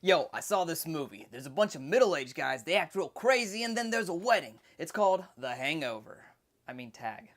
Yo, I saw this movie. There's a bunch of middle-aged guys, they act real crazy, and then there's a wedding. It's called The Hangover. I mean, Tag.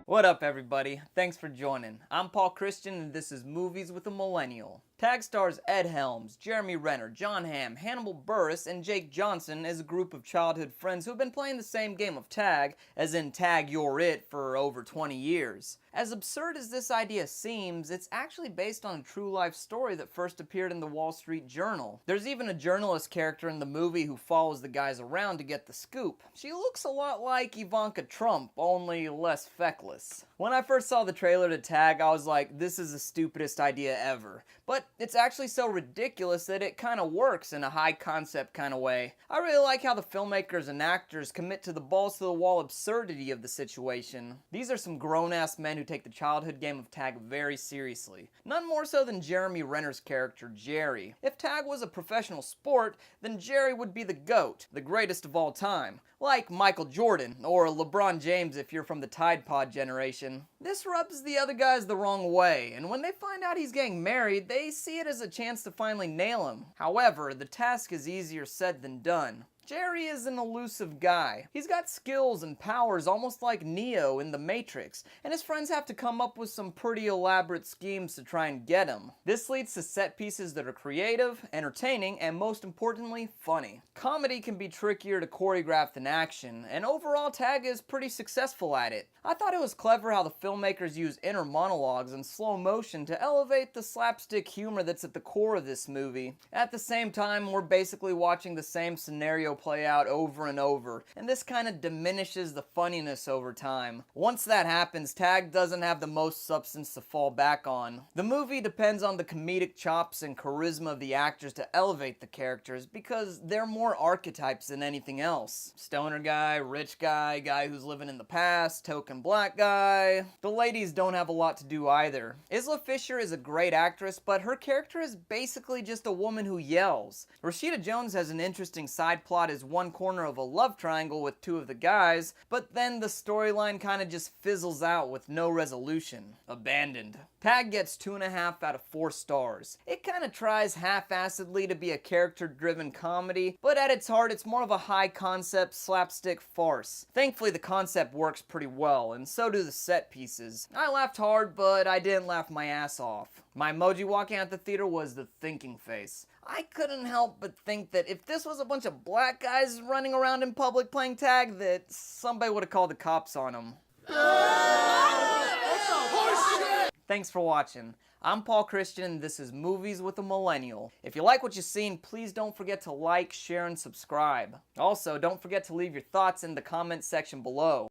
What up, everybody? Thanks for joining. I'm Paul Christian, and this is Movies with a Millennial. Tag stars Ed Helms, Jeremy Renner, John Hamm, Hannibal Buress, and Jake Johnson as a group of childhood friends who have been playing the same game of tag, as in Tag You're It, for over 20 years. As absurd as this idea seems, it's actually based on a true-life story that first appeared in the Wall Street Journal. There's even a journalist character in the movie who follows the guys around to get the scoop. She looks a lot like Ivanka Trump, only less feckless. When I first saw the trailer to Tag, I was like, this is the stupidest idea ever. But it's actually so ridiculous that it kind of works in a high-concept kind of way. I really like how the filmmakers and actors commit to the balls-to-the-wall absurdity of the situation. These are some grown-ass men who take the childhood game of tag very seriously. None more so than Jeremy Renner's character, Jerry. If tag was a professional sport, then Jerry would be the GOAT, the greatest of all time. Like Michael Jordan, or LeBron James if you're from the Tide Pod generation. This rubs the other guys the wrong way, and when they find out he's getting married, they see it as a chance to finally nail him. However, the task is easier said than done. Jerry is an elusive guy. He's got skills and powers almost like Neo in The Matrix, and his friends have to come up with some pretty elaborate schemes to try and get him. This leads to set pieces that are creative, entertaining, and most importantly, funny. Comedy can be trickier to choreograph than action, and overall Tag is pretty successful at it. I thought it was clever how the filmmakers use inner monologues and slow motion to elevate the slapstick humor that's at the core of this movie. At the same time, we're basically watching the same scenario play out over and over, and this kind of diminishes the funniness over time. Once that happens, Tag doesn't have the most substance to fall back on. The movie depends on the comedic chops and charisma of the actors to elevate the characters because they're more archetypes than anything else. Stoner guy, rich guy, guy who's living in the past, token black guy. The ladies don't have a lot to do either. Isla Fisher is a great actress, but her character is basically just a woman who yells. Rashida Jones has an interesting side plot as one corner of a love triangle with two of the guys, but then the storyline kind of just fizzles out with no resolution. Abandoned. Tag gets 2.5 out of 4 stars. It kind of tries half-assedly to be a character-driven comedy, but at its heart it's more of a high-concept slapstick farce. Thankfully the concept works pretty well, and so do the set pieces. I laughed hard, but I didn't laugh my ass off. My emoji walking out the theater was the thinking face. I couldn't help but think that if this was a bunch of black guys running around in public playing tag, that somebody would have called the cops on them. Thanks for watching. I'm Paul Christian, and this is Movies with a Millennial. If you like what you've seen, please don't forget to like, share, and subscribe. Also, don't forget to leave your thoughts in the comment section below.